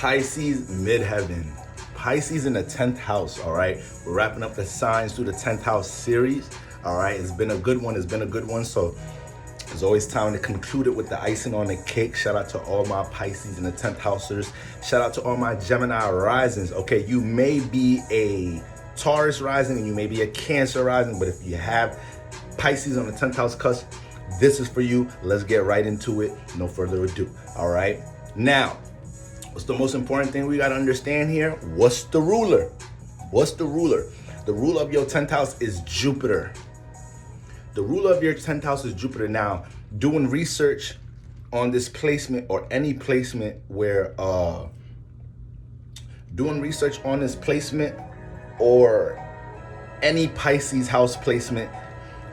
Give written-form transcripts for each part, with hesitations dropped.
Pisces midheaven. Pisces in the 10th house, all right? We're wrapping up the signs through the 10th house series, all right? It's been a good one. So it's always time to conclude it with the icing on the cake. Shout out to all my Pisces in the 10th housers. Shout out to all my Gemini risings. Okay, you may be a Taurus rising and you may be a Cancer rising, but if you have Pisces on the 10th house cusp, this is for you. Let's get right into it. No further ado, all right? Now, what's the most important thing we got to understand here? What's the ruler? What's the ruler? The ruler of your 10th house is Jupiter. The ruler of your 10th house is Jupiter. Now, doing research on this placement or any placement where, doing research on this placement or any Pisces house placement,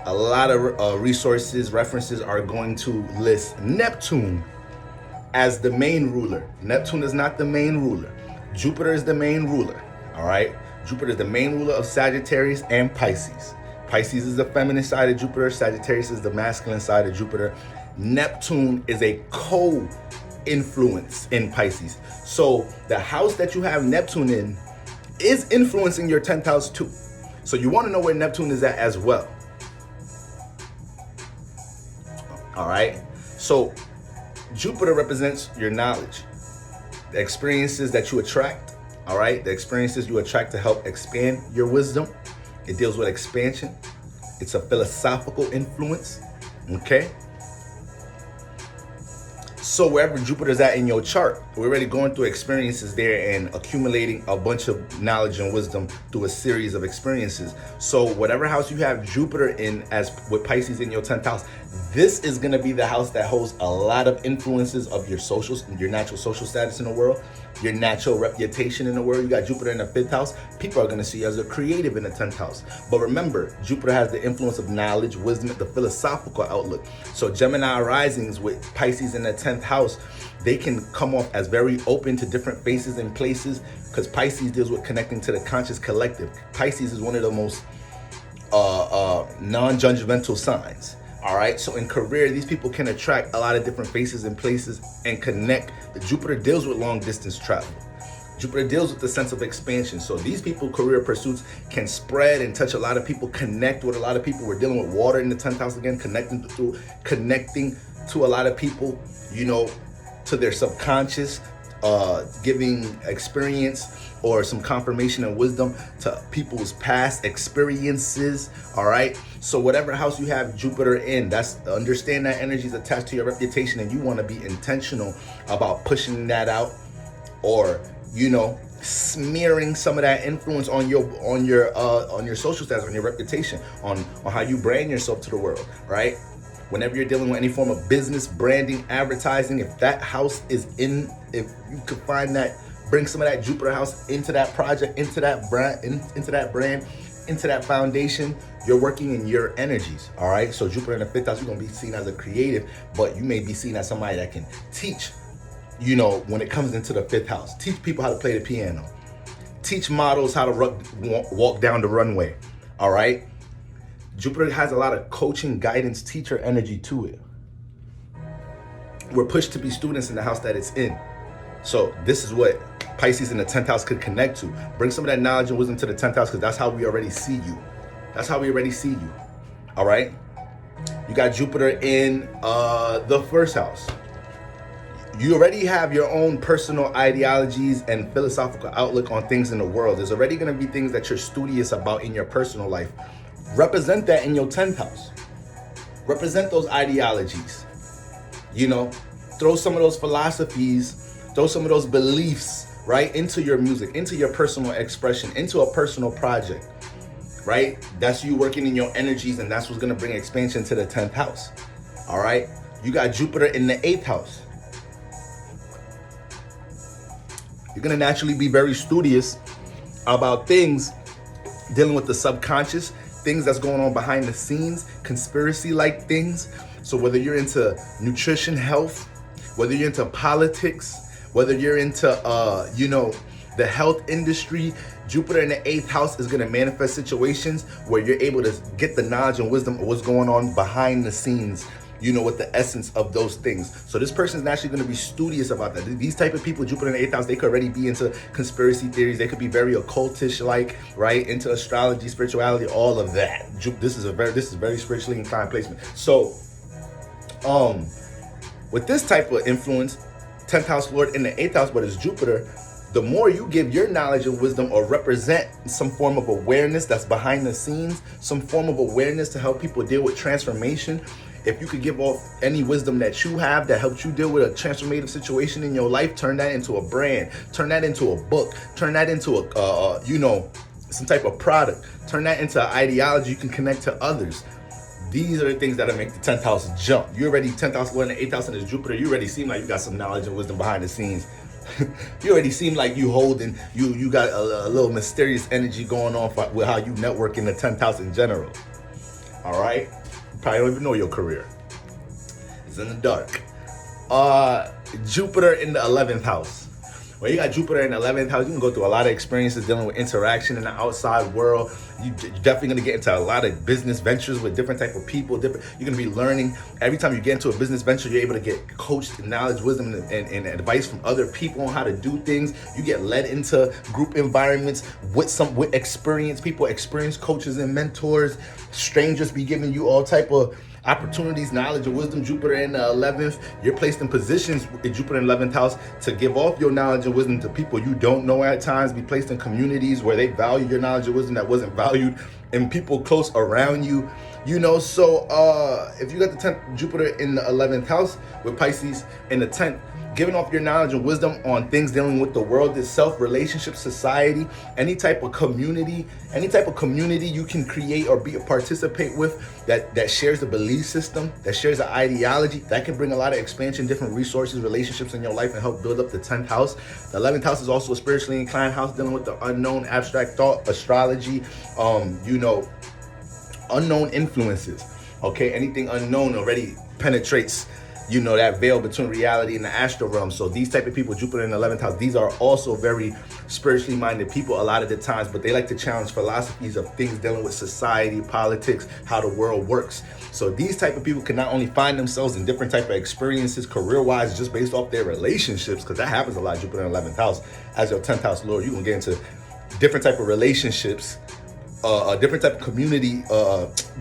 a lot of resources, references are going to list Neptune as the main ruler. Neptune is not the main ruler. Jupiter is the main ruler, all right? Jupiter is the main ruler of Sagittarius and Pisces. Pisces is the feminine side of Jupiter. Sagittarius is the masculine side of Jupiter. Neptune is a co-influence in Pisces. So the house that you have Neptune in is influencing your 10th house too. So you want to know where Neptune is at as well. All right? So Jupiter represents your knowledge, the experiences that you attract, all right? The experiences you attract to help expand your wisdom. It deals with expansion. It's a philosophical influence, okay? So wherever Jupiter's at in your chart, we're already going through experiences there and accumulating a bunch of knowledge and wisdom through a series of experiences. So whatever house you have Jupiter in, as with Pisces in your 10th house, this is going to be the house that holds a lot of influences of your your natural social status in the world, your natural reputation in the world. You got Jupiter in the 5th house. People are going to see you as a creative in the 10th house. But remember, Jupiter has the influence of knowledge, wisdom, the philosophical outlook. So Gemini risings with Pisces in the 10th house, they can come off as very open to different faces and places because Pisces deals with connecting to the conscious collective. Pisces is one of the most non-judgmental signs. All right, so in career, these people can attract a lot of different faces and places and connect. The Jupiter deals with long distance travel. Jupiter deals with the sense of expansion. So these people, career pursuits can spread and touch a lot of people, connect with a lot of people. We're dealing with water in the 10th house again, connecting to a lot of people, you know, to their subconscious, giving experience or some confirmation and wisdom to people's past experiences. All right, so whatever house you have Jupiter in, that's, understand that energy is attached to your reputation and you want to be intentional about pushing that out, or, you know, smearing some of that influence on your social status, on your reputation, on how you brand yourself to the world, right? Whenever you're dealing with any form of business, branding, advertising, if that house is in, if you could find that, bring some of that Jupiter house into that project, into that brand, into that foundation, you're working in your energies, all right? So Jupiter in the 5th house, you're gonna be seen as a creative, but you may be seen as somebody that can teach, you know, when it comes into the 5th house. Teach people how to play the piano. Teach models how to walk down the runway, all right? Jupiter has a lot of coaching, guidance, teacher energy to it. We're pushed to be students in the house that it's in. So this is what Pisces in the 10th house could connect to. Bring some of that knowledge and wisdom to the 10th house because that's how we already see you. That's how we already see you, all right? You got Jupiter in the 1st house. You already have your own personal ideologies and philosophical outlook on things in the world. There's already going to be things that you're studious about in your personal life. Represent that in your 10th house. Represent those ideologies. You know, throw some of those philosophies, throw some of those beliefs, right, into your music, into your personal expression, into a personal project, right? That's you working in your energies, and that's what's going to bring expansion to the 10th house, all right? You got Jupiter in the 8th house. You're going to naturally be very studious about things dealing with the subconscious, things that's going on behind the scenes, conspiracy-like things. So whether you're into nutrition, health, whether you're into politics, whether you're into, you know, the health industry, Jupiter in the 8th house is going to manifest situations where you're able to get the knowledge and wisdom of what's going on behind the scenes with the essence of those things. So this person is naturally going to be studious about that. These type of people, Jupiter in the 8th house, they could already be into conspiracy theories. They could be very occultish, like, right, into astrology, spirituality, all of that. This is very spiritually inclined placement. So, with this type of influence, 10th house lord in the 8th house, but it's Jupiter, the more you give your knowledge and wisdom or represent some form of awareness that's behind the scenes, some form of awareness to help people deal with transformation. If you could give off any wisdom that you have that helps you deal with a transformative situation in your life, turn that into a brand, turn that into a book, turn that into some type of product, turn that into an ideology you can connect to others. These are the things that'll make the 10th house jump. You already 10th house lord in the 8th house and it's Jupiter. You already seem like you got some knowledge and wisdom behind the scenes. You already seem like you got a little mysterious energy going on with how you network in the 10th house in general. All right, you probably don't even know your career. It's in the dark. Jupiter in the 11th house. When you got Jupiter in the 11th house, you can go through a lot of experiences dealing with interaction in the outside world. You're definitely going to get into a lot of business ventures with different type of people. You're going to be learning. Every time you get into a business venture, you're able to get coached in knowledge, wisdom, and advice from other people on how to do things. You get led into group environments with experienced people, experienced coaches and mentors. Strangers be giving you all type of opportunities, knowledge, and wisdom. Jupiter in the 11th, you're placed in positions in Jupiter in the 11th house to give off your knowledge and wisdom to people you don't know at times. Be placed in communities where they value your knowledge and wisdom that wasn't valued in people close around you. So if you got the 10th Jupiter in the 11th house with Pisces in the 10th, giving off your knowledge and wisdom on things dealing with the world itself, relationships, society, any type of community you can create or participate with that shares a belief system, that shares an ideology, that can bring a lot of expansion, different resources, relationships in your life and help build up the 10th house. The 11th house is also a spiritually inclined house dealing with the unknown, abstract thought, astrology, unknown influences. Okay, anything unknown already penetrates that veil between reality and the astral realm. So these type of people, Jupiter in the 11th house, these are also very spiritually minded people a lot of the times, but they like to challenge philosophies of things dealing with society, politics, how the world works. So these type of people can not only find themselves in different type of experiences career-wise just based off their relationships, because that happens a lot, Jupiter in the 11th house. As your 10th house lord, you're going to get into different type of relationships, different type of community,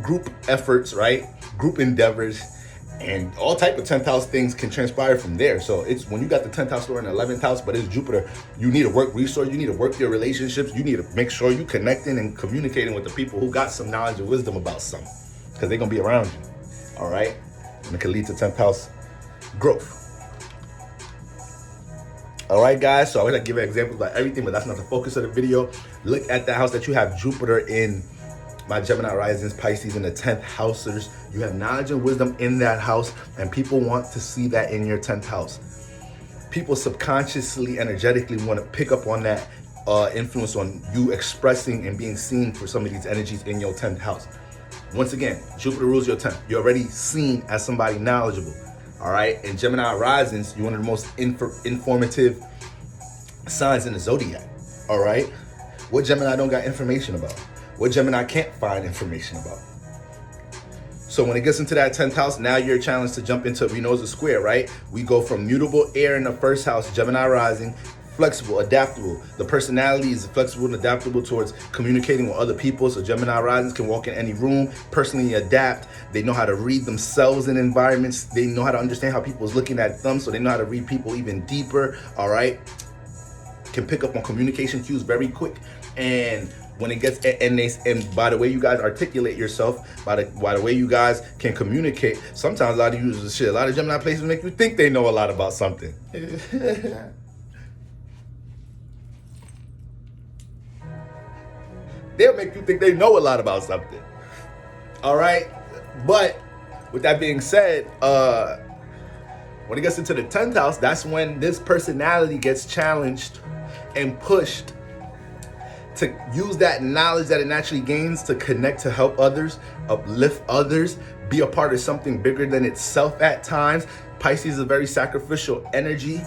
group efforts, right? Group endeavors. And all type of 10th house things can transpire from there. So it's when you got the 10th house lord in the 11th house, but it's Jupiter, you need to work resource, you need to work your relationships, you need to make sure you connecting and communicating with the people who got some knowledge and wisdom about something, because they're going to be around you. All right? And it can lead to 10th house growth. All right, guys. So I'm going to give examples about everything, but that's not the focus of the video. Look at the house that you have Jupiter in. My Gemini Risings, Pisces in the 10th housers. You have knowledge and wisdom in that house, and people want to see that in your 10th house. People subconsciously, energetically want to pick up on that influence on you expressing and being seen for some of these energies in your 10th house. Once again, Jupiter rules your 10th. You're already seen as somebody knowledgeable. All right, and Gemini Risings, you're one of the most informative signs in the zodiac. All right, what Gemini don't got information about? What Gemini can't find information about? So when it gets into that 10th house, now you're challenged to jump into, we know it's a square, right? We go from mutable air in the first house, Gemini rising, flexible, adaptable. The personality is flexible and adaptable towards communicating with other people. So Gemini risings can walk in any room, personally adapt. They know how to read themselves in environments. They know how to understand how people is looking at them. So they know how to read people even deeper, all right? Can pick up on communication cues very quick. And when it gets, and by the way you guys articulate yourself, by the way you guys can communicate, sometimes a lot of users a lot of Gemini places make you think they know a lot about something. They'll make you think they know a lot about something. All right? But with that being said, when it gets into the 10th house, that's when this personality gets challenged and pushed to use that knowledge that it naturally gains to connect, to help others, uplift others, be a part of something bigger than itself at times. Pisces is a very sacrificial energy,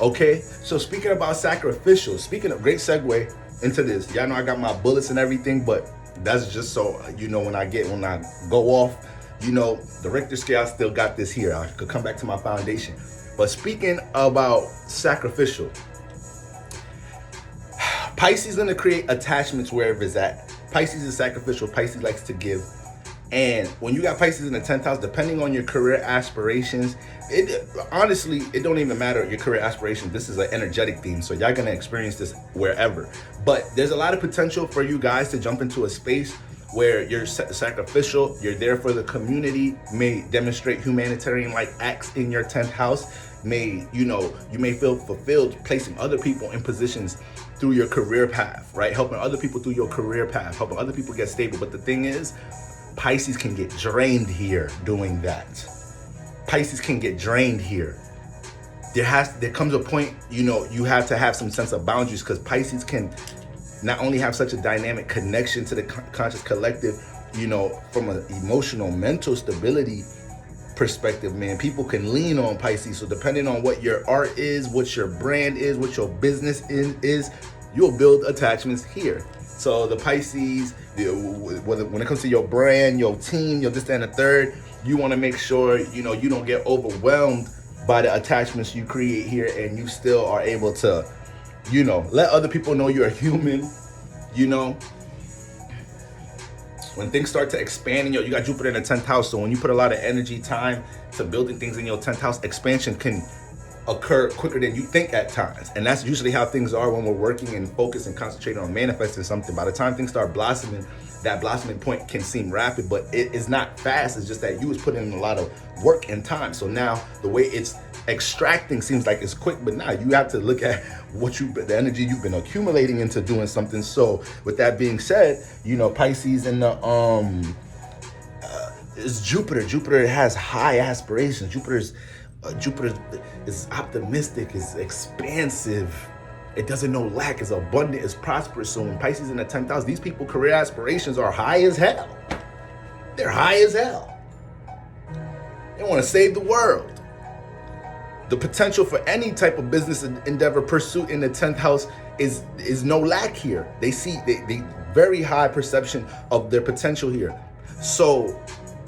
okay? So speaking about sacrificial, speaking of, great segue into this. Y'all know I got my bullets and everything, but that's just so, when I go off, you know, the Richter scale, I still got this here. I could come back to my foundation. But speaking about sacrificial, Pisces is going to create attachments wherever it's at. Pisces is sacrificial. Pisces likes to give. And when you got Pisces in the 10th house, depending on your career aspirations, it honestly, it don't even matter your career aspirations. This is an energetic theme, so y'all gonna experience this wherever. But there's a lot of potential for you guys to jump into a space where you're sacrificial, you're there for the community, may demonstrate humanitarian-like acts in your 10th house, you may feel fulfilled placing other people in positions through your career path, right? Helping other people through your career path, helping other people get stable. But the thing is, Pisces can get drained here doing that. Pisces can get drained here. There comes a point, you have to have some sense of boundaries, because Pisces can not only have such a dynamic connection to the conscious collective, from an emotional, mental stability perspective, man, people can lean on Pisces. So depending on what your art is, what your brand is, what your business is, you'll build attachments here. So the Pisces, when it comes to your brand, your team, your this, that, and the third, you want to make sure, you don't get overwhelmed by the attachments you create here, and you still are able to, let other people know you're a human, When things start to expand, you got Jupiter in the 10th house, so when you put a lot of energy, time to building things in your 10th house, expansion can occur quicker than you think at times. And that's usually how things are when we're working and focused and concentrating on manifesting something. By the time things start blossoming, that blossoming point can seem rapid, but it is not fast. It's just that you was putting in a lot of work and time. So now the way it's extracting seems like it's quick, but now you have to look at the energy you've been accumulating into doing something. So with that being said, Pisces and the is Jupiter. Jupiter has high aspirations. Jupiter is optimistic, is expansive. It doesn't know lack, is abundant, is prosperous. So when Pisces in the 10th house, these people career aspirations are high as hell. They're high as hell. They want to save the world. The potential for any type of business endeavor pursuit in the 10th house is no lack here. They see they very high perception of their potential here. So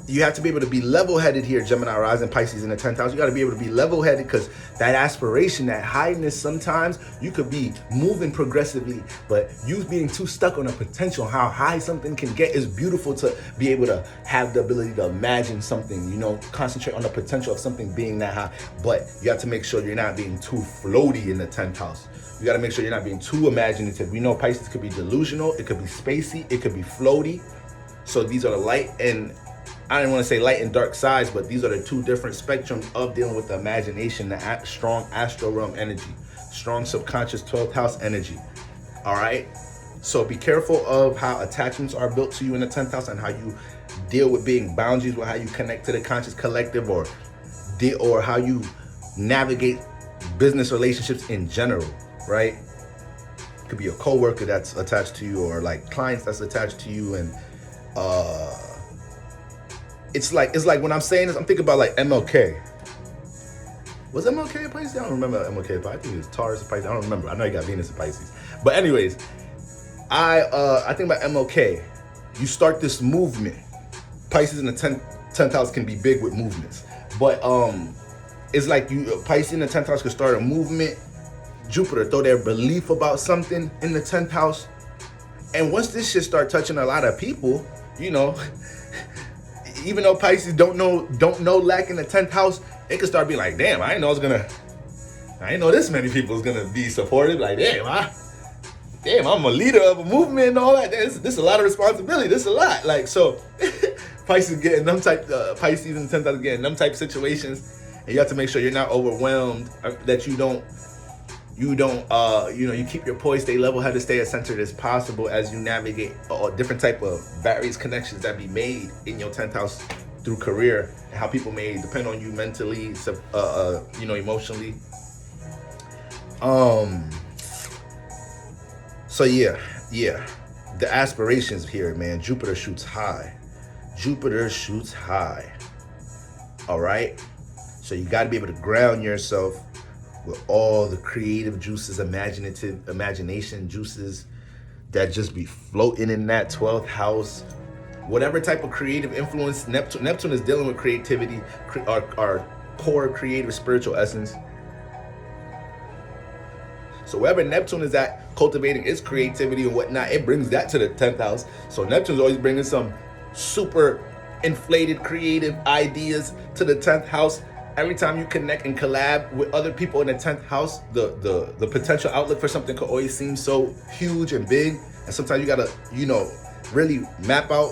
you have to be able to be level-headed here, Gemini Rising, Pisces in the 10th house. You got to be able to be level-headed, because that aspiration, that highness, sometimes you could be moving progressively, but you being too stuck on the potential, how high something can get, is beautiful to be able to have the ability to imagine something, concentrate on the potential of something being that high. But you have to make sure you're not being too floaty in the 10th house. You got to make sure you're not being too imaginative. We know Pisces could be delusional, it could be spacey, it could be floaty. So these are the light and I don't want to say light and dark sides, but these are the two different spectrums of dealing with the imagination, the strong astral realm energy, strong subconscious 12th house energy. All right. So be careful of how attachments are built to you in the 10th house, and how you deal with being boundaries, with how you connect to the conscious collective, or how you navigate business relationships in general. Right. It could be a coworker that's attached to you, or like clients that's attached to you, and it's like when I'm saying this, I'm thinking about like MLK. Was MLK a Pisces? I don't remember MLK, but I think it was Taurus, Pisces. I don't remember. I know he got Venus in Pisces. But anyways, I think about MLK. You start this movement. Pisces in the 10th house can be big with movements. But it's like Pisces in the 10th house could start a movement. Jupiter throw their belief about something in the 10th house. And once this shit start touching a lot of people, even though Pisces don't know lack in the 10th house, it could start being like, damn, I didn't know this many people is gonna be supportive. Like, damn, I'm a leader of a movement and all that. This is a lot of responsibility. This is a lot. Like, so Pisces getting them Pisces in the 10th house getting them type situations, and you have to make sure you're not overwhelmed, that you keep your poise, stay level-headed, stay as centered as possible as you navigate different type of various connections that be made in your 10th house through career, and how people may depend on you mentally, emotionally. So yeah, the aspirations here, man. Jupiter shoots high. All right. So you got to be able to ground yourself with all the creative juices, imagination juices that just be floating in that 12th house. whatever type of creative influence, Neptune is dealing with creativity, our core creative spiritual essence. So wherever Neptune is at, cultivating its creativity and whatnot, it brings that to the 10th house. So Neptune's always bringing some super inflated creative ideas to the 10th house. Every time you connect and collab with other people in the 10th house, the potential outlook for something could always seem so huge and big. And sometimes you gotta, really map out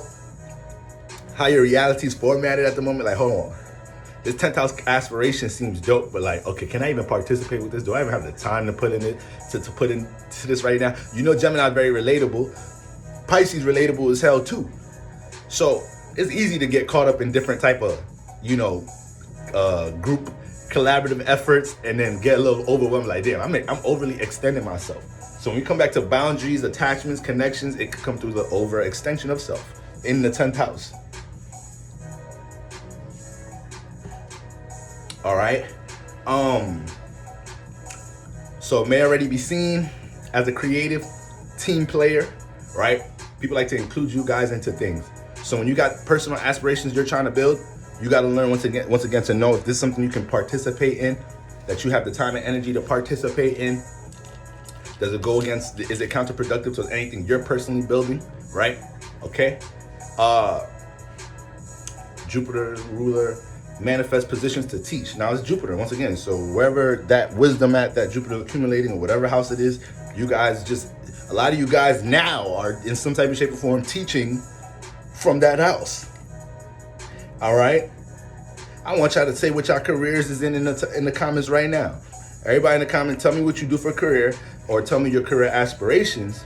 how your reality is formatted at the moment. Like, hold on. This 10th house aspiration seems dope, but like, okay, can I even participate with this? Do I even have the time to put in it, to put into this right now? Gemini is very relatable. Pisces relatable as hell too. So it's easy to get caught up in different type of, group collaborative efforts and then get a little overwhelmed. Like, damn, I'm overly extending myself. So when we come back to boundaries, attachments, connections, it could come through the overextension of self in the 10th house. All right. So it may already be seen as a creative team player, right? People like to include you guys into things. So when you got personal aspirations you're trying to build, you got to learn once again to know if this is something you can participate in, that you have the time and energy to participate in. Does it go against, is it counterproductive to anything you're personally building, right? Okay. Jupiter ruler manifest positions to teach. Now it's Jupiter once again. So wherever that wisdom at that Jupiter accumulating or whatever house it is, you guys a lot of you guys now are in some type of shape or form teaching from that house. All right. I want y'all to say what y'all careers is in the comments right now. Everybody in the comments, tell me what you do for career or tell me your career aspirations.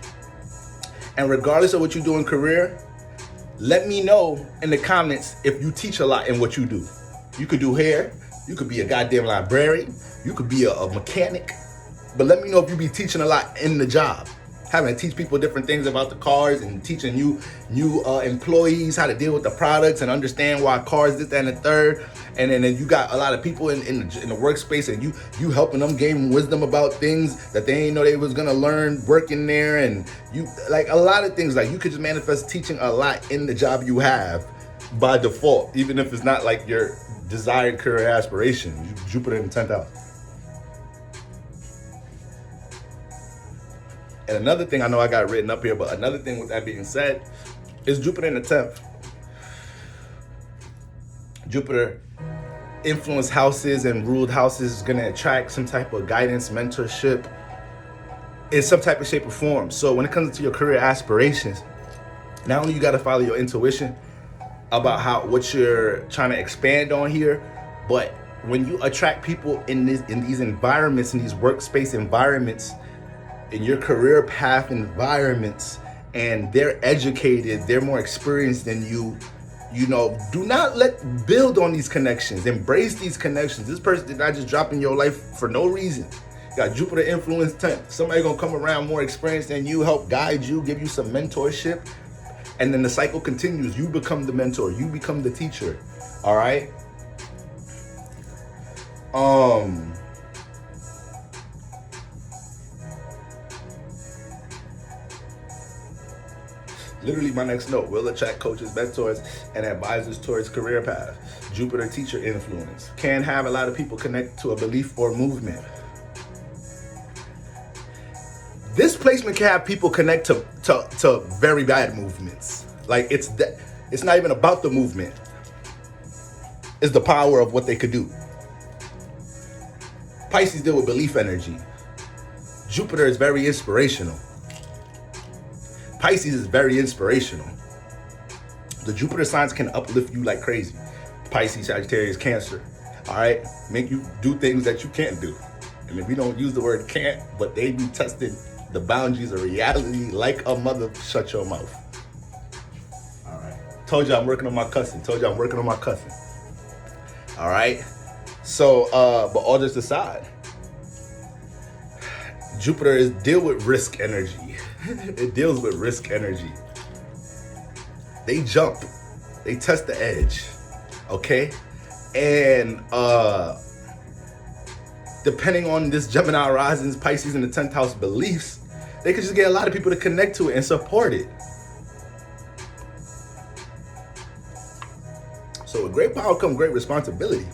And regardless of what you do in career, let me know in the comments if you teach a lot in what you do. You could do hair, you could be a goddamn librarian, you could be a mechanic, but let me know if you be teaching a lot in the job. Having to teach people different things about the cars and teaching new employees how to deal with the products and understand why cars this, that, and the third. And then you got a lot of people in the workspace and you helping them gain wisdom about things that they didn't know they was gonna learn working there. And you like a lot of things, like you could just manifest teaching a lot in the job you have by default, even if it's not like your desired career aspiration. Jupiter in the 10th house. And another thing I know I got written up here, but another thing with that being said is Jupiter in the 10th. Jupiter influenced houses and ruled houses is going to attract some type of guidance, mentorship in some type of shape or form. So when it comes to your career aspirations, not only you got to follow your intuition about what you're trying to expand on here, but when you attract people in these environments, in these workspace environments, in your career path environments, and they're educated, they're more experienced than you, do not build on these connections. Embrace these connections. This person did not just drop in your life for no reason. You got Jupiter influence 10th. Somebody gonna come around more experienced than you, help guide you, give you some mentorship, and then the cycle continues. You become the mentor, you become the teacher. All right. Literally my next note, will attract coaches, mentors, and advisors towards career path. Jupiter teacher influence. Can have a lot of people connect to a belief or movement. This placement can have people connect to very bad movements. Like it's not even about the movement. It's the power of what they could do. Pisces deal with belief energy. Jupiter is very inspirational. Pisces is very inspirational. The Jupiter signs can uplift you like crazy. Pisces, Sagittarius, Cancer. All right? Make you do things that you can't do. And if we don't use the word can't, but they be testing the boundaries of reality like a mother, shut your mouth. All right? Told you I'm working on my cussing. All right? So, but all just aside, Jupiter deal with risk energy. It deals with risk energy. They jump. They test the edge. Okay? And depending on this Gemini Rising, Pisces in the 10th house beliefs, they could just get a lot of people to connect to it and support it. So with great power comes great responsibility.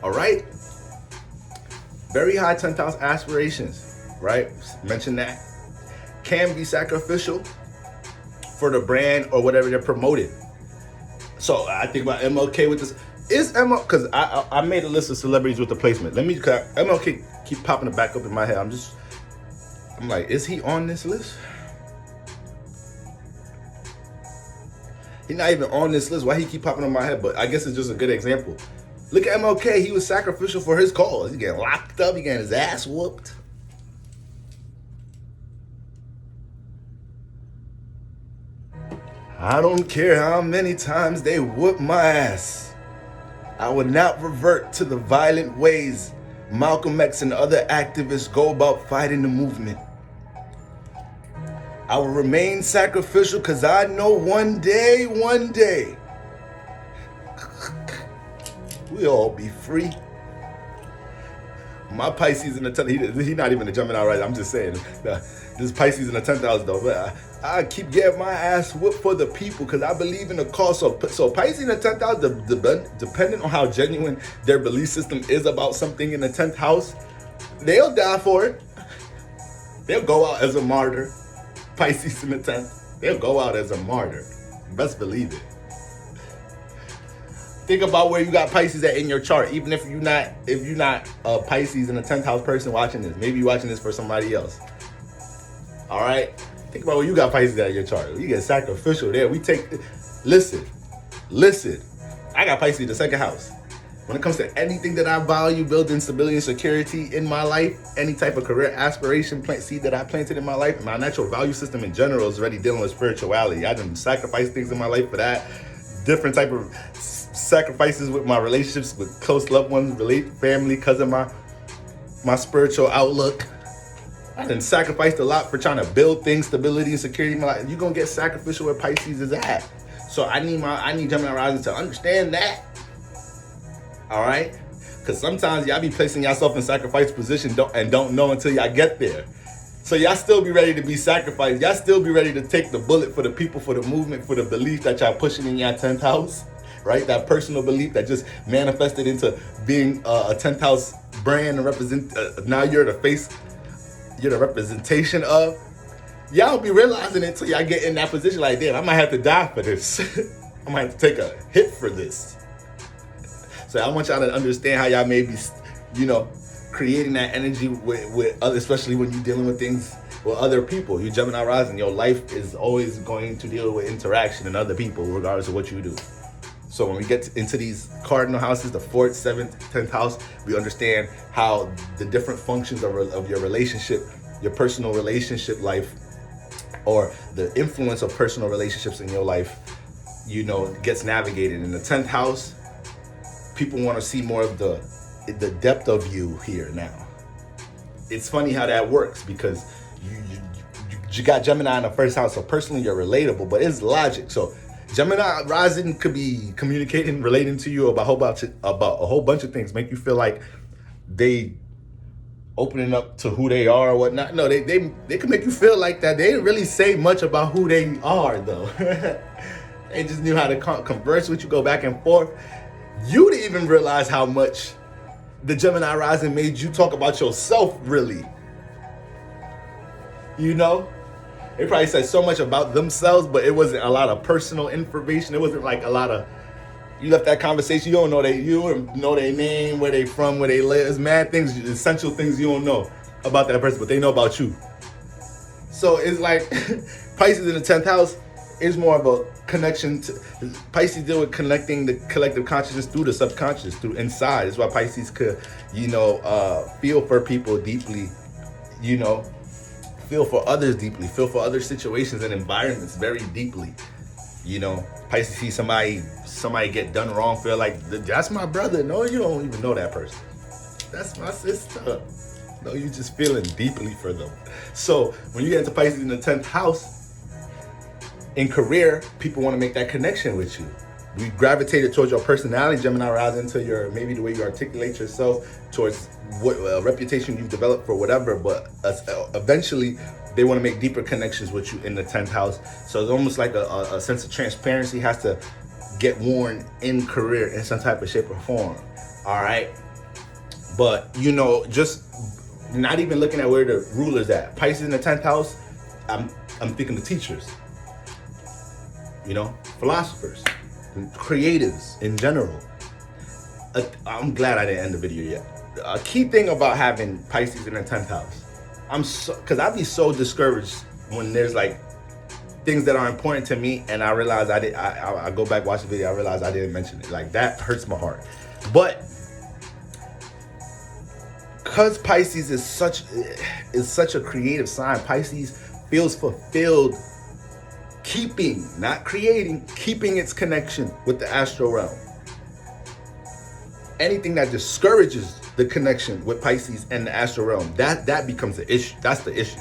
All right? Very high 10th house aspirations, right? Mention that. Can be sacrificial for the brand or whatever they're promoting. So I think about MLK with this. Is MLK, because I made a list of celebrities with the placement. Let me, MLK keep popping it back up in my head. I'm like, is he on this list? He's not even on this list. Why he keep popping in my head? But I guess it's just a good example. Look at MLK. He was sacrificial for his cause. He getting locked up. He getting his ass whooped. I don't care how many times they whoop my ass. I would not revert to the violent ways Malcolm X and other activists go about fighting the movement. I will remain sacrificial because I know one day, we'll all be free. My Pisces in the 10th, he's not even a Gemini Rising, I'm just saying. This Pisces in the 10th house though, but I keep getting my ass whipped for the people because I believe in the cause. So Pisces in the 10th house, depending on how genuine their belief system is about something in the 10th house, they'll die for it. They'll go out as a martyr. Pisces in the 10th, they'll go out as a martyr. Best believe it. Think about where you got Pisces at in your chart, even if you're not a Pisces in the 10th house person watching this. Maybe you're watching this for somebody else. All right? Think about where you got Pisces at in your chart. You get sacrificial there. Listen. I got Pisces in the 2nd house. When it comes to anything that I value, building stability and security in my life, any type of career aspiration, seed that I planted in my life, my natural value system in general is already dealing with spirituality. I done sacrificed things in my life for that. Different type of sacrifices with my relationships with close loved ones, family, because of my spiritual outlook. I done sacrificed a lot for trying to build things, stability and security in my life. You're gonna get sacrificial where Pisces is at. So I need Gemini Rising to understand that. All right? Because sometimes y'all be placing yourself in sacrifice position and don't know until y'all get there. So y'all still be ready to be sacrificed. Y'all still be ready to take the bullet for the people, for the movement, for the belief that y'all pushing in your 10th house, right? That personal belief that just manifested into being a 10th house brand and represent. Now you're the face, you're the representation of. Y'all be realizing it until y'all get in that position like, damn, I might have to die for this. I might have to take a hit for this. So I want y'all to understand how y'all may be, creating that energy with others, especially when you're dealing with things with other people. You Gemini Rising, your life is always going to deal with interaction and other people, regardless of what you do. So when we get into these cardinal houses, the 4th, 7th, 10th house, we understand how the different functions of your relationship, your personal relationship life, or the influence of personal relationships in your life, gets navigated. In the 10th house, people want to see more of the depth of you here now. It's funny how that works because you got Gemini in the 1st house, so personally you're relatable, but it's logic. So Gemini Rising could be relating to you about a whole bunch of things, make you feel like they opening up to who they are or whatnot. No, they can make you feel like that. They didn't really say much about who they are though. They just knew how to converse with you, go back and forth. You didn't even realize how much the Gemini Rising made you talk about yourself, really. They probably said so much about themselves, but it wasn't a lot of personal information. It wasn't like a lot of, you left that conversation, you don't know their name, where they from, where they live. There's mad things, essential things you don't know about that person, but they know about you. So it's like Pisces in the 10th house is more of a connection to Pisces deal with connecting the collective consciousness through the subconscious, through inside. It's why Pisces could, feel for people deeply, feel for others deeply, feel for other situations and environments very deeply. Pisces see somebody get done wrong, feel like that's my brother. No, you don't even know that person. That's my sister. No, you just feeling deeply for them. So when you get into Pisces in the 10th house, in career, people want to make that connection with you. We gravitated towards your personality, Gemini Rising, to maybe the way you articulate yourself, towards what reputation you've developed for whatever, but eventually they want to make deeper connections with you in the 10th house. So it's almost like a sense of transparency has to get worn in career in some type of shape or form. All right. But, you know, just not even looking at where the ruler's at. Pisces in the 10th house, I'm thinking the teachers, you know, philosophers, creatives in general. I'm glad I didn't end the video yet. A key thing about having Pisces in the 10th house, because I'd be so discouraged when there's like things that are important to me and I realize I go back, watch the video, I realize I didn't mention it. Like, that hurts my heart. But because Pisces is such a creative sign, Pisces feels fulfilled keeping, not creating, keeping its connection with the astral realm. Anything that discourages the connection with Pisces and the astral realm, that becomes the issue. That's the issue.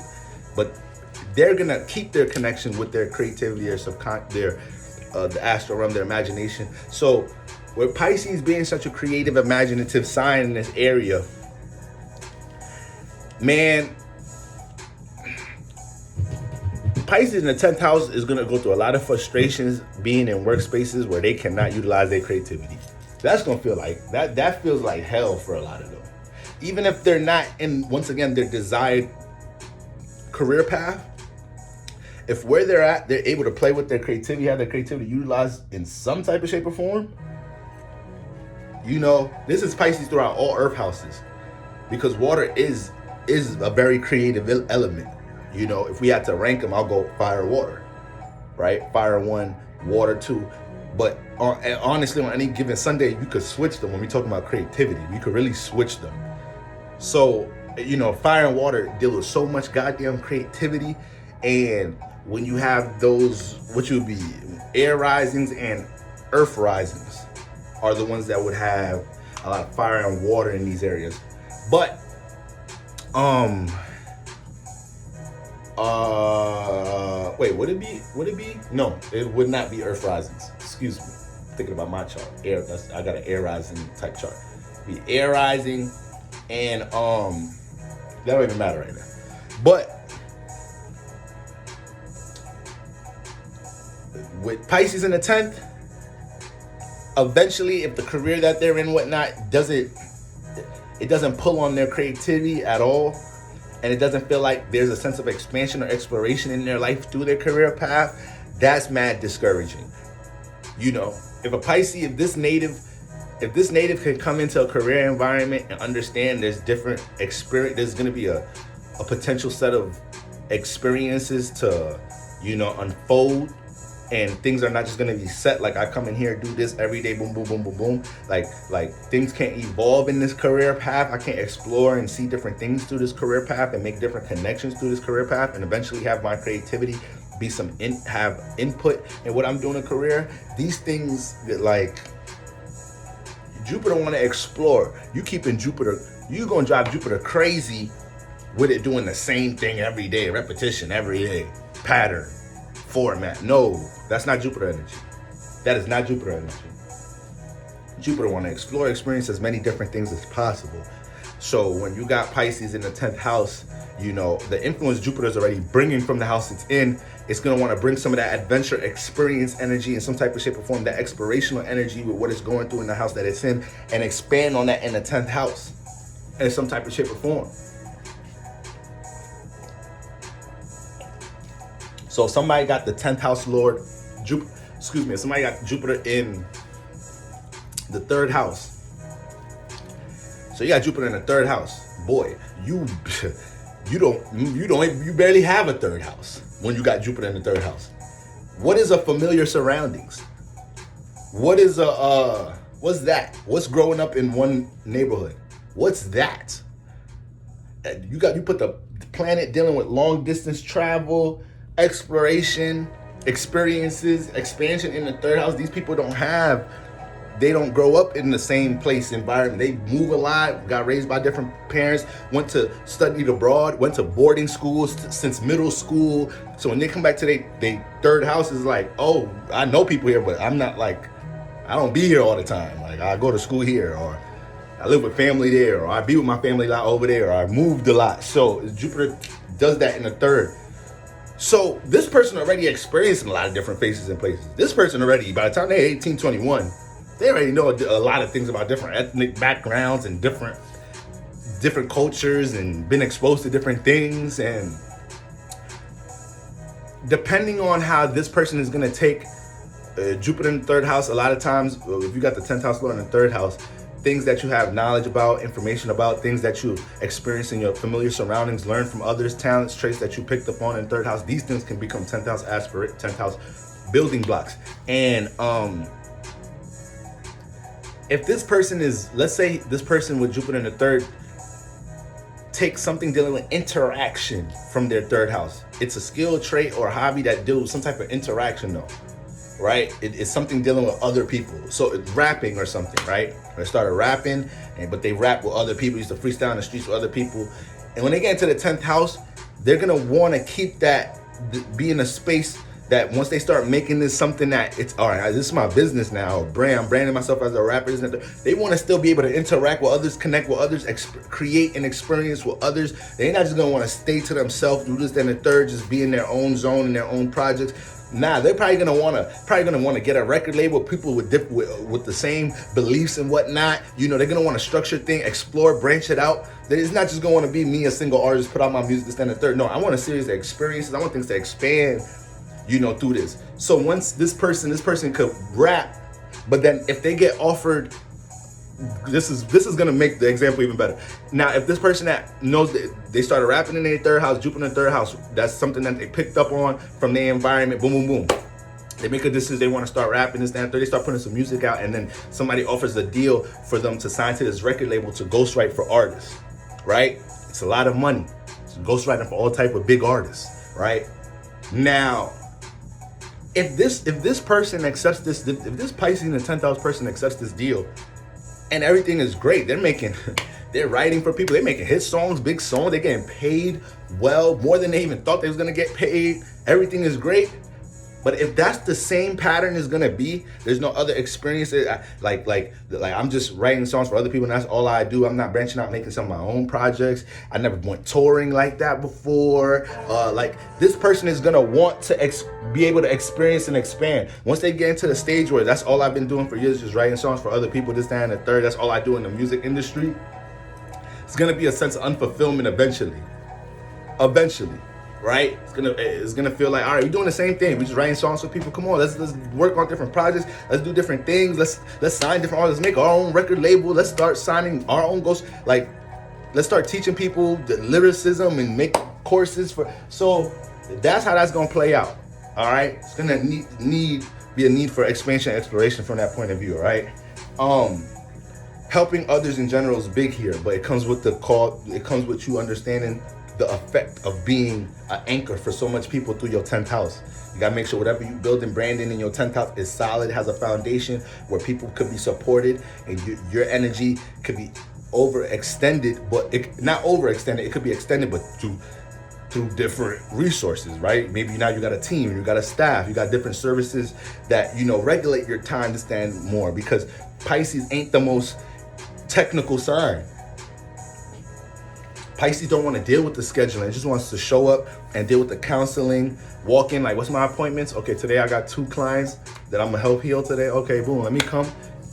But they're gonna keep their connection with their creativity, the astral realm, their imagination. So with Pisces being such a creative, imaginative sign in this area, man, Pisces in the 10th house is going to go through a lot of frustrations being in workspaces where they cannot utilize their creativity. That's going to feel like, that feels like hell for a lot of them. Even if they're not in, once again, their desired career path, if where they're at, they're able to play with their creativity, have their creativity utilized in some type of shape or form, you know, this is Pisces throughout all earth houses, because water is a very creative element. You know, if we had to rank them, I'll go fire, water, right? Fire 1, water 2. But honestly, on any given Sunday, you could switch them. When we're talking about creativity, you could really switch them. So, you know, fire and water deal with so much goddamn creativity. And when you have those, what would be air risings and earth risings are the ones that would have a lot of fire and water in these areas. But, wait, would it be? No, it would not be earth risings. Excuse me. Thinking about my chart. I got an air rising type chart. Be air rising and that don't even matter right now. But with Pisces in the 10th, eventually if the career that they're in, whatnot, doesn't pull on their creativity at all, and it doesn't feel like there's a sense of expansion or exploration in their life through their career path, that's mad discouraging. You know, if this native can come into a career environment and understand there's different experience, there's going to be a potential set of experiences to, you know, unfold, and things are not just going to be set like I come in here, do this every day, boom, boom, boom, boom, boom. Like things can't evolve in this career path. I can't explore and see different things through this career path and make different connections through this career path and eventually have my creativity be have input in what I'm doing in a career. These things that, like, Jupiter want to explore. You keeping Jupiter, you going to drive Jupiter crazy with it doing the same thing every day, repetition every day, pattern, format. No, that's not Jupiter energy. That is not Jupiter energy. Jupiter want to explore, experience as many different things as possible. So when you got Pisces in the 10th house, you know, the influence Jupiter is already bringing from the house it's in, it's going to want to bring some of that adventure experience energy in some type of shape or form, that explorational energy with what it's going through in the house that it's in, and expand on that in the 10th house in some type of shape or form. So if somebody got the 10th house Lord, if somebody got Jupiter in the 3rd house. So you got Jupiter in the 3rd house. Boy, you barely have a 3rd house when you got Jupiter in the 3rd house. What is a familiar surroundings? What is what's that? What's growing up in one neighborhood? What's that? You put the planet dealing with long distance travel, exploration, experiences, expansion in the 3rd house. These people they don't grow up in the same place, environment. They move a lot, got raised by different parents, went to study abroad, went to boarding schools since middle school. So when they come back to their 3rd house, is like, oh, I know people here, but I'm not like, I don't be here all the time. Like, I go to school here, or I live with family there, or I be with my family a lot over there, or I moved a lot. So Jupiter does that in the 3rd. So this person already experiencing a lot of different faces and places. This person already, by the time they're 18, 21, they already know a lot of things about different ethnic backgrounds and different cultures, and been exposed to different things. And depending on how this person is going to take Jupiter in the third house, a lot of times, if you got the 10th house Lord in the third house, things that you have knowledge about, information about, things that you experience in your familiar surroundings, learn from others, talents, traits that you picked up on in third house, these things can become 10th house aspirate, 10th house building blocks. And if this person is, let's say this person with Jupiter in the third takes something dealing with interaction from their third house. It's a skill, trait, or hobby that deals with some type of interaction though, right? It's something dealing with other people. So it's rapping or something, right? They started rapping, but they rap with other people, used to freestyle in the streets with other people. And when they get into the 10th house, they're gonna wanna keep that, be in a space that once they start making this something that it's, all right, this is my business now, I'm branding myself as a rapper, they want to still be able to interact with others, connect with others, create an experience with others. They're not just going to want to stay to themselves, do this, then the third, just be in their own zone, in their own projects. Nah, they're probably gonna wanna get a record label with people with the same beliefs and whatnot. You know, they're gonna want to structure things, explore, branch it out. It's not just gonna want to be me, a single artist, put out my music, this, then the third. No, I want a series of experiences. I want things to expand, you know, through this. So once this person could rap, but then if they get offered, this is gonna make the example even better. Now, if this person that knows that they started rapping in their third house, Jupiter in the third house, that's something that they picked up on from their environment, boom, boom, boom. They make a decision, they want to start rapping, this, that, and third. They start putting some music out, and then somebody offers a deal for them to sign to this record label to ghostwrite for artists, right? It's a lot of money. It's ghostwriting for all type of big artists, right? Now, if this person accepts this, if this Pisces in the 10th house person accepts this deal, and everything is great, they're writing for people, they're making hit songs, big songs, they're getting paid well, more than they even thought they was gonna get paid. Everything is great. But if that's the same pattern is gonna be, there's no other experiences. Like I'm just writing songs for other people, and that's all I do. I'm not branching out, making some of my own projects. I never went touring like that before. Like this person is gonna want to be able to experience and expand. Once they get into the stage where that's all I've been doing for years, just writing songs for other people, this, that, and the third. That's all I do in the music industry. It's gonna be a sense of unfulfillment eventually. Right? It's gonna feel like, all right, we're doing the same thing. We're just writing songs for people. Come on, let's work on different projects. Let's do different things. Let's sign different artists. Let's make our own record label. Let's start signing our own ghosts. Like, let's start teaching people the lyricism and make courses for. So that's how that's gonna play out. All right, it's gonna be a need for expansion, exploration from that point of view. All right. Helping others in general is big here, but it comes with it comes with you understanding the effect of being an anchor for so much people through your 10th house. You gotta make sure whatever you build and branding in your 10th house is solid, has a foundation where people could be supported, and your energy could be overextended, but not overextended, it could be extended, but through different resources, right? Maybe now you got a team, you got a staff, you got different services that, you know, regulate your time to stand more, because Pisces ain't the most technical sign. Pisces don't want to deal with the scheduling. It just wants to show up and deal with the counseling, walk in, like, what's my appointments? Okay, today I got 2 clients that I'm going to help heal today. Okay, boom, let me come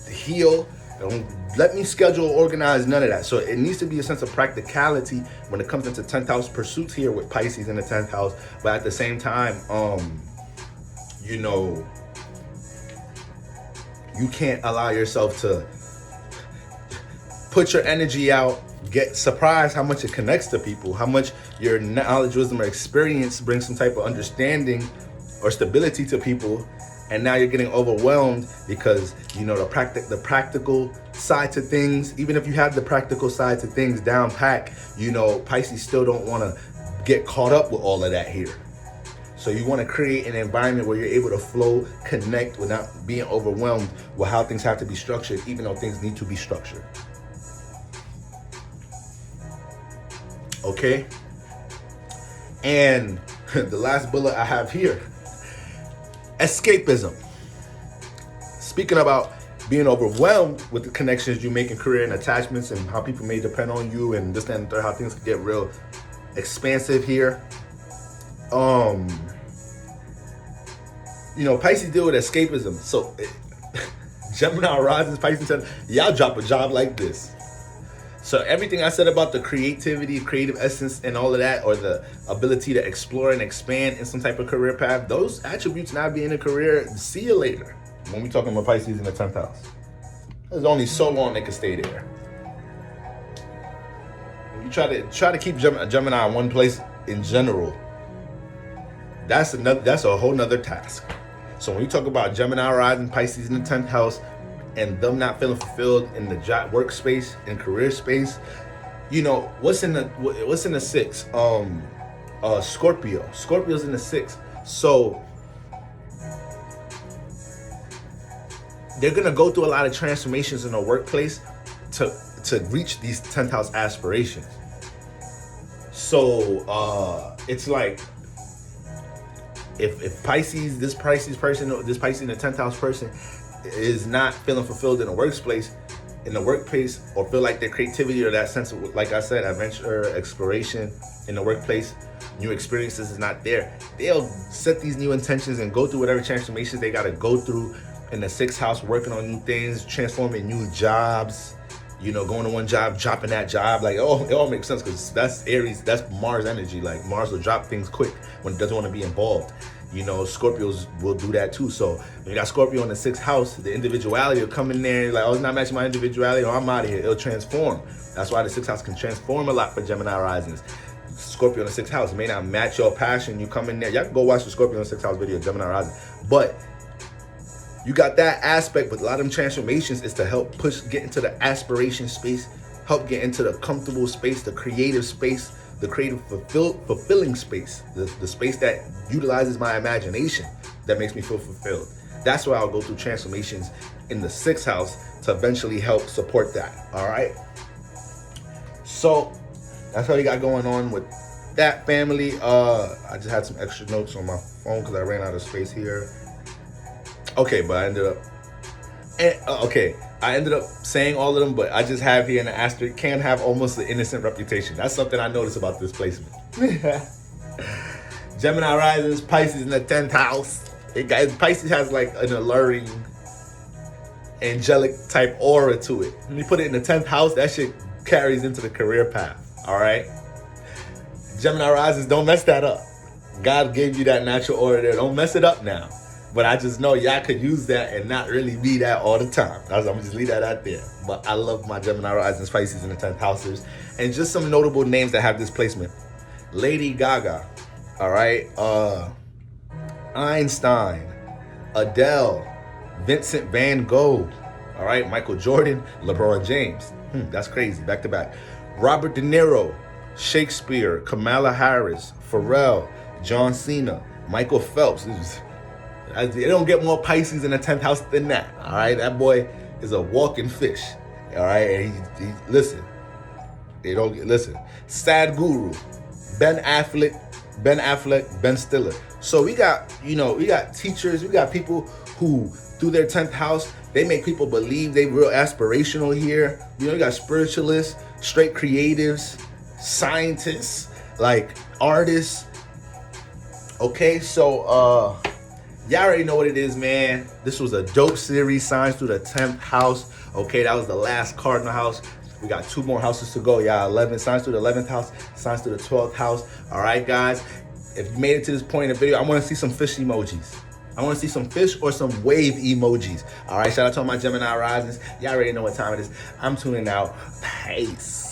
heal. Don't let me schedule, organize, none of that. So it needs to be a sense of practicality when it comes into 10th house pursuits here with Pisces in the 10th house. But at the same time, you know, you can't allow yourself to put your energy out, get surprised how much it connects to people, how much your knowledge, wisdom, or experience brings some type of understanding or stability to people, and now you're getting overwhelmed because, you know, the practical side to things, even if you have the practical side to things down pat, you know, Pisces still don't want to get caught up with all of that here. So you want to create an environment where you're able to flow, connect without being overwhelmed with how things have to be structured, even though things need to be structured. Okay? And the last bullet I have here, escapism. Speaking about being overwhelmed with the connections you make in career and attachments and how people may depend on you and this, that, and the third, how things can get real expansive here. You know, Pisces deal with escapism. So Gemini Rising, Pisces, y'all drop a job like this. So everything I said about the creativity, creative essence, and all of that, or the ability to explore and expand in some type of career path, those attributes not being a career, see you later. When we talking about Pisces in the 10th house, there's only so long they can stay there. When you try to keep Gemini in one place in general, that's a whole nother task. So when you talk about Gemini rising, Pisces in the 10th house, and them not feeling fulfilled in the job workspace and career space, you know, what's in the sixth? Scorpio. Scorpio's in the sixth. So they're gonna go through a lot of transformations in the workplace to reach these 10th house aspirations. So it's like if Pisces, this Pisces person, this Pisces in the 10th house person is not feeling fulfilled in the workplace, or feel like their creativity or that sense of, like I said, adventure, exploration in the workplace, new experiences is not there, they'll set these new intentions and go through whatever transformations they got to go through in the 6th house, working on new things, transforming new jobs, you know, going to one job, dropping that job. Like, oh, it all makes sense because that's Aries, that's Mars energy. Like, Mars will drop things quick when it doesn't want to be involved. You know, Scorpios will do that too. So when you got Scorpio in the 6th house, the individuality will come in there, like, oh, it's not matching my individuality, or I'm out of here. It'll transform. That's why the 6th house can transform a lot for Gemini risings. Scorpio in the 6th house may not match your passion. You come in there, y'all can go watch the Scorpio in the 6th house video, Gemini rising. But you got that aspect, but a lot of them transformations is to help get into the aspiration space, help get into the comfortable space, the creative space, the creative fulfilling space, the space that utilizes my imagination, that makes me feel fulfilled. That's why I'll go through transformations in the 6th house to eventually help support that. All right. So that's how you got going on with that, family. I just had some extra notes on my phone because I ran out of space here. Okay, but I ended up saying all of them, but I just have here in the asterisk, can have almost an innocent reputation. That's something I noticed about this placement. Gemini rising, Pisces in the 10th house. Pisces has like an alluring, angelic type aura to it. When you put it in the 10th house, that shit carries into the career path. All right. Gemini risings, don't mess that up. God gave you that natural aura there. Don't mess it up now. But I just know y'all could use that and not really be that all the time. I'm gonna just leave that out there. But I love my Gemini rising, Pisces in the 10th houses. And just some notable names that have this placement. Lady Gaga, all right? Einstein, Adele, Vincent Van Gogh, all right? Michael Jordan, LeBron James. That's crazy, back to back. Robert De Niro, Shakespeare, Kamala Harris, Pharrell, John Cena, Michael Phelps. They don't get more Pisces in the 10th house than that. All right, that boy is a walking fish. All right, and he listen. They don't listen. Sad Guru, Ben Affleck, Ben Stiller. So we got teachers, we got people who through their 10th house, they make people believe they real aspirational here. You know, you got spiritualists, straight creatives, scientists, like artists. Okay, so y'all already know what it is, man. This was a dope series, signs through the 10th house. Okay, that was the last cardinal house. We got 2 more houses to go, y'all. 11 signs through the 11th house, signs through the 12th house. All right, guys. If you made it to this point in the video, I want to see some fish emojis. I want to see some fish or some wave emojis. All right, shout out to all my Gemini risings. Y'all already know what time it is. I'm tuning out. Peace.